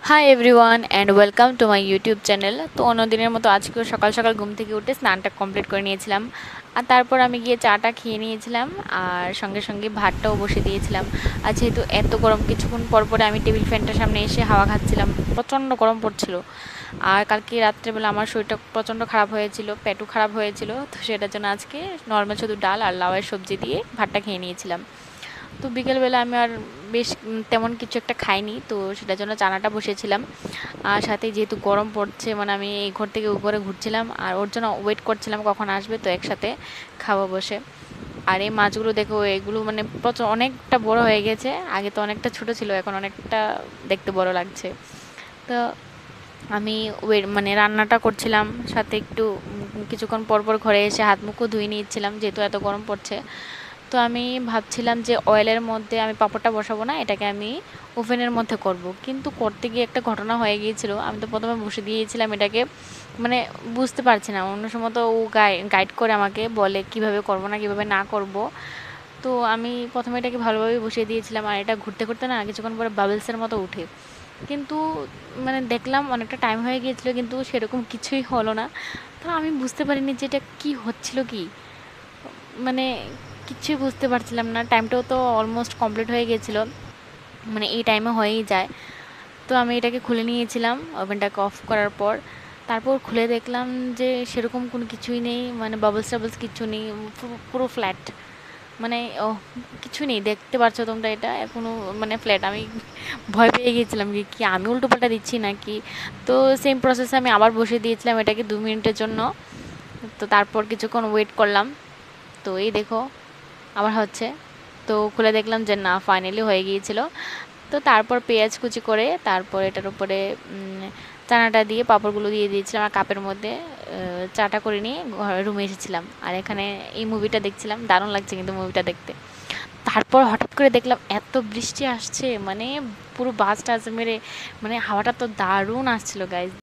Hi everyone and welcome to my YouTube channel. তো অন্যদিনের মতো আজকেও সকাল সকাল ঘুম থেকে উঠে স্নানটা কমপ্লিট করে নিয়েছিলাম। আর তারপর আমি গিয়ে চাটা খেয়ে নিয়েছিলাম আর সঙ্গে সঙ্গে ভাতটাও বসে দিয়েছিলাম। আর যেহেতু এত গরম, কিছুক্ষণ পর পরে আমি টেবিল ফ্যানটার সামনে এসে হাওয়া খাচ্ছিলাম, প্রচণ্ড গরম পড়ছিল। আর কালকে রাত্রেবেলা আমার শরীরটা প্রচণ্ড খারাপ হয়েছিল, পেটও খারাপ হয়েছিল, তো সেটার জন্য আজকে নর্মাল শুধু ডাল আর লাউয়ের সবজি দিয়ে ভাতটা খেয়ে নিয়েছিলাম। তো বিকেলবেলা আমি আর বেশ তেমন কিছু একটা খাইনি, তো সেটার জন্য চানাটা বসেছিলাম। আর সাথে যেহেতু গরম পড়ছে, মানে আমি এই ঘর থেকে ওই ঘরে ঘুরছিলাম আর ওর জন্য ওয়েট করছিলাম কখন আসবে, তো একসাথে খাবো বসে। আর এই মাছগুলো দেখো, এগুলো মানে প্রচুর অনেকটা বড় হয়ে গেছে, আগে তো অনেকটা ছোট ছিল, এখন অনেকটা দেখতে বড় লাগছে। তো আমি মানে রান্নাটা করছিলাম, সাথে একটু কিছুক্ষণ পর পর ঘরে এসে হাত মুখও ধুয়ে নিচ্ছিলাম যেহেতু এত গরম পড়ছে। তো আমি ভাবছিলাম যে অয়েলের মধ্যে আমি পাঁপড়টা বসাবো না, এটাকে আমি ওভেনের মধ্যে করব, কিন্তু করতে গিয়ে একটা ঘটনা হয়ে গিয়েছিল। আমি তো প্রথমে বসে দিয়েছিলাম এটাকে, মানে বুঝতে পারছি না, অন্য সময় তো ও গাইড করে আমাকে, বলে কিভাবে করব না কিভাবে না করব। তো আমি প্রথমে এটাকে ভালোভাবে বসিয়ে দিয়েছিলাম, আর এটা ঘুরতে ঘুরতে না কিছুক্ষণ পরে বাবলসের মতো উঠে, কিন্তু মানে দেখলাম অনেকটা টাইম হয়ে গিয়েছিলো কিন্তু সেরকম কিছুই হলো না। তো আমি বুঝতে পারিনি যে এটা কী হচ্ছিল কি, মানে কিছুই বুঝতে পারছিলাম না। টাইমটাও তো অলমোস্ট কমপ্লিট হয়ে গিয়েছিলো, মানে এই টাইমে হয়েই যায়। তো আমি এটাকে খুলে নিয়েছিলাম ওভেনটাকে অফ করার পর। তারপর খুলে দেখলাম যে সেরকম কোনো কিছুই নেই, মানে বাবলস টাবলস কিছু নেই, পুরো ফ্ল্যাট। মানে ও, কিছু নেই, দেখতে পাচ্ছ তোমরা এটা এখনও মানে ফ্ল্যাট। আমি ভয় পেয়ে গিয়েছিলাম যে কি আমি উল্টোপাল্টা দিচ্ছি নাকি। তো সেম প্রসেসে আমি আবার বসিয়ে দিয়েছিলাম এটাকে 2 মিনিটের জন্য। তো তারপর কিছুক্ষণ ওয়েট করলাম, তো এই দেখো আবার হচ্ছে। তো খুলে দেখলাম যে না, ফাইনালি হয়ে গিয়েছিল। তো তারপর পেঁয়াজ কুচি করে তারপর এটার উপরে চানাটা দিয়ে পাঁপড়গুলো দিয়ে দিয়েছিলাম আর কাপের মধ্যে চাটা করে নিয়ে রুমে এসেছিলাম। আর এখানে এই মুভিটা দেখছিলাম, দারুণ লাগছে কিন্তু মুভিটা দেখতে। তারপর হঠাৎ করে দেখলাম এত বৃষ্টি আসছে, মানে পুরো বাস টাস মেরে, মানে হাওয়াটা তো দারুণ আসছিল গাইজ।